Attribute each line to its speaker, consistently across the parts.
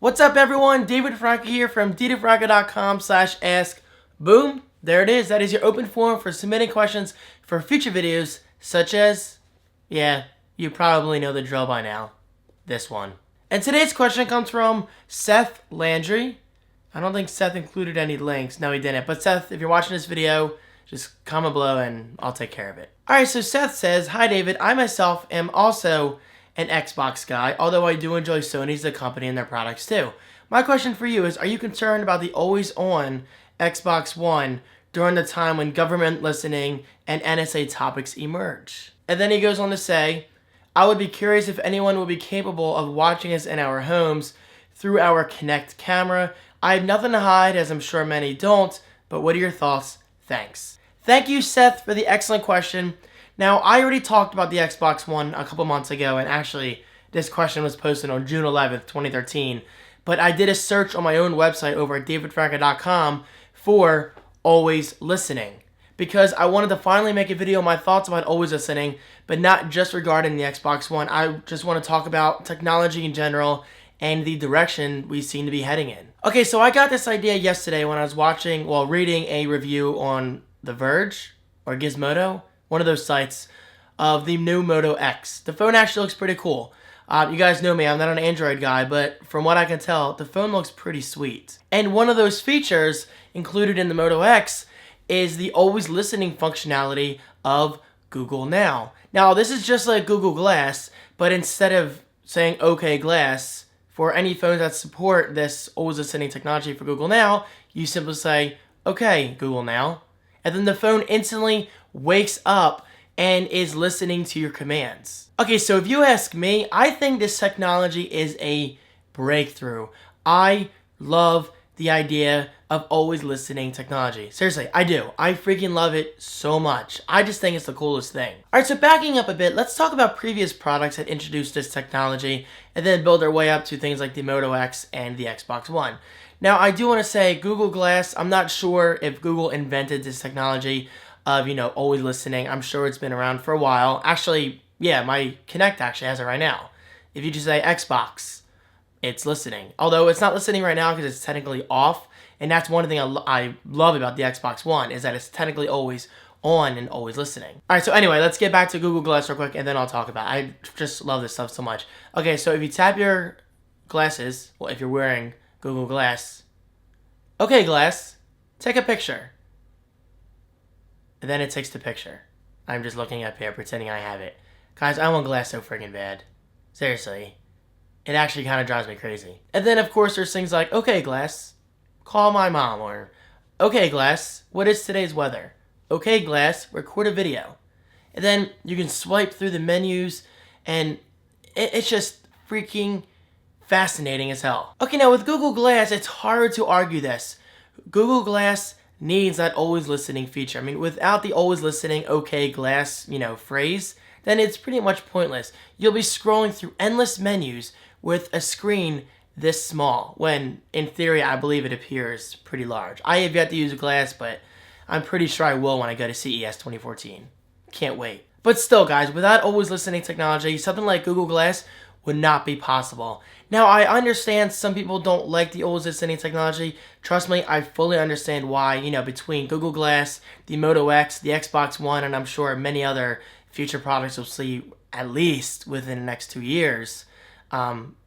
Speaker 1: What's up, everyone? David Franco here from dfranco.com/ask. Boom, there it is. That is your open forum for submitting questions for future videos, such as, yeah, you probably know the drill by now, this one. And today's question comes from Seth Landry. I don't think Seth included any links. No, he didn't. But Seth, if you're watching this video, just comment below and I'll take care of it. Alright, so Seth says, "Hi David, I myself am also an Xbox guy, although I do enjoy Sony as a company and their products too. My question for you is, are you concerned about the always-on Xbox One during the time when government listening and NSA topics emerge?" And then he goes on to say, "I would be curious if anyone would be capable of watching us in our homes through our Kinect camera. I have nothing to hide, as I'm sure many don't, but what are your thoughts? Thanks." Thank you, Seth, for the excellent question. Now, I already talked about the Xbox One a couple months ago, and actually, this question was posted on June 11th, 2013, but I did a search on my own website over at davidfranco.com for always listening, because I wanted to finally make a video on my thoughts about always listening, but not just regarding the Xbox One. I just want to talk about technology in general and the direction we seem to be heading in. Okay, so I got this idea yesterday when I was reading a review on The Verge, or Gizmodo, one of those sites, of the new Moto X. The phone actually looks pretty cool. You guys know me, I'm not an Android guy, but from what I can tell, the phone looks pretty sweet. And one of those features included in the Moto X is the always listening functionality of Google Now. Now, this is just like Google Glass, but instead of saying "OK Glass," for any phones that support this always listening technology for Google Now, you simply say, "Okay, Google Now," and then the phone instantly wakes up and is listening to your commands. Okay, so if you ask me, I think this technology is a breakthrough. I love the idea of always listening technology. Seriously, I do. I freaking love it so much. I just think it's the coolest thing. Alright, so backing up a bit, let's talk about previous products that introduced this technology and then build our way up to things like the Moto X and the Xbox One. Now, I do want to say Google Glass, I'm not sure if Google invented this technology of, always listening. I'm sure it's been around for a while. Actually, yeah, my Kinect actually has it right now. If you just say Xbox, it's listening. Although it's not listening right now because it's technically off. And that's one thing I love about the Xbox One, is that it's technically always on and always listening. Alright, so anyway, let's get back to Google Glass real quick and then I'll talk about it. I just love this stuff so much. Okay, so if you tap your glasses, well, if you're wearing Google Glass, "Okay, Glass, take a picture." And then it takes the picture. I'm just looking up here, pretending I have it. Guys, I want Glass so friggin' bad. Seriously. It actually kind of drives me crazy. And then, of course, there's things like, "Okay, Glass, call my mom," or "Okay, Glass, what is today's weather?" "Okay, Glass, record a video." And then you can swipe through the menus, and it's just freaking fascinating as hell. Okay, now with Google Glass, it's hard to argue this. Google Glass needs that always listening feature. I mean, without the always listening "Okay Glass," phrase, then it's pretty much pointless. You'll be scrolling through endless menus with a screen this small, when in theory I believe it appears pretty large. I have yet to use Glass, but I'm pretty sure I will when I go to CES 2014. Can't wait. But still, guys, without always listening technology, something like Google Glass would not be possible. Now, I understand some people don't like the always listening technology. Trust me, I fully understand why. Between Google Glass, the Moto X, the Xbox One, and I'm sure many other future products we'll see at least within the next 2 years,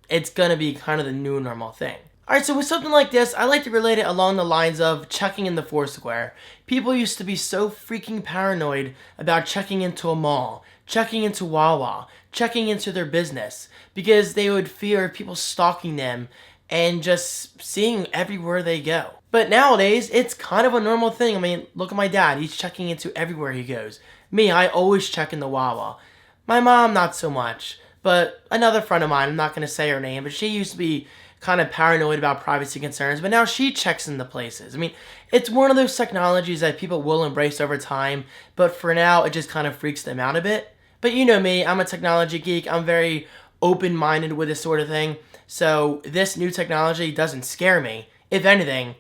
Speaker 1: it's going to be kind of the new normal thing. Alright, so with something like this, I like to relate it along the lines of checking in the Foursquare. People used to be so freaking paranoid about checking into a mall, checking into Wawa, checking into their business, because they would fear people stalking them and just seeing everywhere they go. But nowadays, it's kind of a normal thing. I mean, look at my dad. He's checking into everywhere he goes. Me, I always check in the Wawa. My mom, not so much. But another friend of mine, I'm not going to say her name, but she used to be kind of paranoid about privacy concerns, but now she checks into places. I mean, it's one of those technologies that people will embrace over time, but for now, it just kind of freaks them out a bit. But you know me, I'm a technology geek. I'm very open-minded with this sort of thing. So this new technology doesn't scare me. If anything,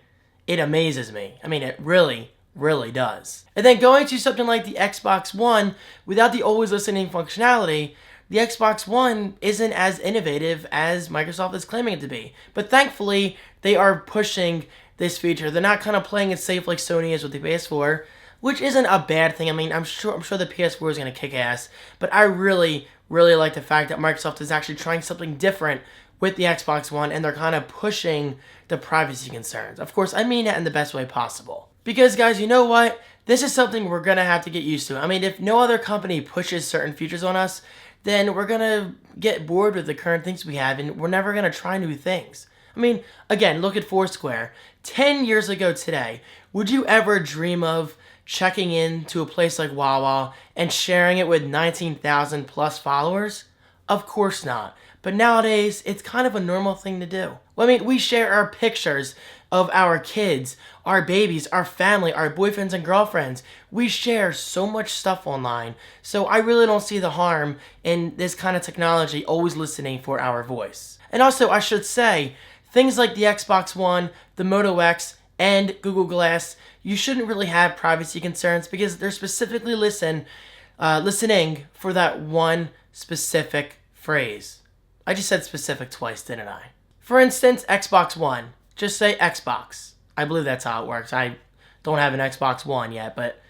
Speaker 1: it amazes me. I mean, it really, really does. And then going to something like the Xbox One, without the always listening functionality, the Xbox One isn't as innovative as Microsoft is claiming it to be. But thankfully, they are pushing this feature. They're not kind of playing it safe like Sony is with the PS4, which isn't a bad thing. I mean, I'm sure the PS4 is going to kick ass, but I really like the fact that Microsoft is actually trying something different with the Xbox One, and they're kind of pushing the privacy concerns. Of course, I mean that in the best way possible. Because, guys, you know what? This is something we're going to have to get used to. I mean, if no other company pushes certain features on us, then we're going to get bored with the current things we have, and we're never going to try new things. I mean, again, look at Foursquare. 10 years ago today, would you ever dream of checking in to a place like Wawa and sharing it with 19,000 plus followers? Of course not. But nowadays, it's kind of a normal thing to do. I mean, we share our pictures of our kids, our babies, our family, our boyfriends and girlfriends. We share so much stuff online. So I really don't see the harm in this kind of technology always listening for our voice. And also, I should say, things like the Xbox One, the Moto X, and Google Glass, you shouldn't really have privacy concerns because they're specifically listening for that one specific phrase. I just said specific twice, didn't I? For instance, Xbox One. Just say Xbox. I believe that's how it works. I don't have an Xbox One yet, but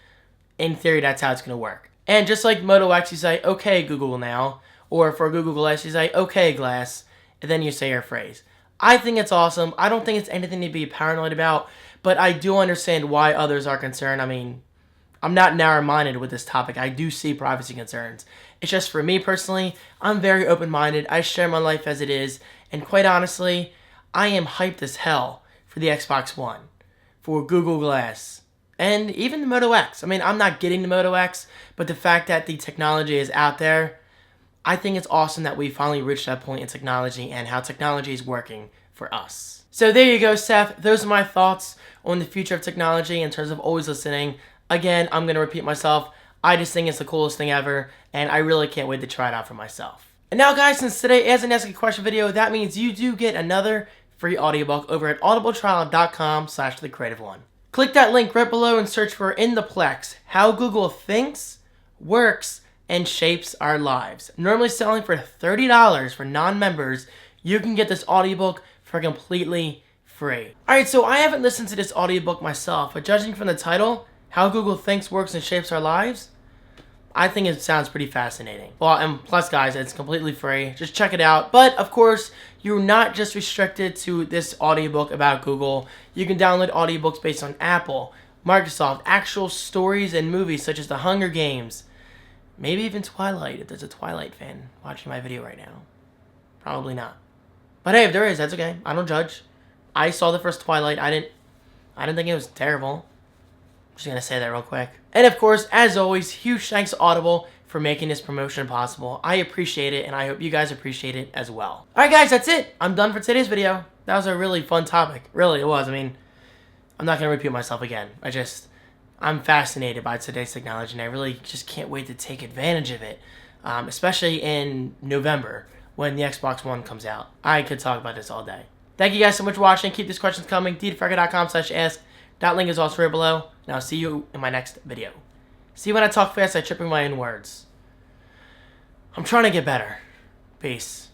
Speaker 1: in theory, that's how it's going to work. And just like Moto X, you say, okay, Google now. Or for Google Glass, you say, okay, Glass. And then you say your phrase. I think it's awesome. I don't think it's anything to be paranoid about, but I do understand why others are concerned. I mean, I'm not narrow-minded with this topic. I do see privacy concerns. It's just for me personally, I'm very open-minded. I share my life as it is, and quite honestly, I am hyped as hell for the Xbox One, for Google Glass, and even the Moto X. I mean, I'm not getting the Moto X, but the fact that the technology is out there, I think it's awesome that we finally reached that point in technology and how technology is working for us. So there you go, Seth. Those are my thoughts on the future of technology in terms of always listening. Again, I'm going to repeat myself. I just think it's the coolest thing ever, and I really can't wait to try it out for myself. And now, guys, since today is an Ask a Question video, that means you do get another free audiobook over at audibletrial.com/thecreativeone. Click that link right below and search for In the Plex, How Google Thinks, Works, and Shapes Our Lives. Normally selling for $30 for non-members, you can get this audiobook for completely free. Alright, so I haven't listened to this audiobook myself, but judging from the title, How Google Thinks, Works, and Shapes Our Lives, I think it sounds pretty fascinating. Well, and plus, guys, it's completely free. Just check it out. But, of course, you're not just restricted to this audiobook about Google. You can download audiobooks based on Apple, Microsoft, actual stories and movies such as The Hunger Games, maybe even Twilight, if there's a Twilight fan watching my video right now. Probably not. But hey, if there is, that's okay. I don't judge. I saw the first Twilight. I didn't think it was terrible. Just gonna say that real quick. And of course, as always, huge thanks to Audible for making this promotion possible. I appreciate it, and I hope you guys appreciate it as well. Alright guys, that's it. I'm done for today's video. That was a really fun topic. Really, it was. I mean, I'm not gonna repeat myself again. I'm fascinated by today's technology, and I really just can't wait to take advantage of it. Especially in November, when the Xbox One comes out. I could talk about this all day. Thank you guys so much for watching. Keep these questions coming. DDFragger.com/ask. That link is also right below. And I'll see you in my next video. See, when I talk fast, I trip in my own words. I'm trying to get better. Peace.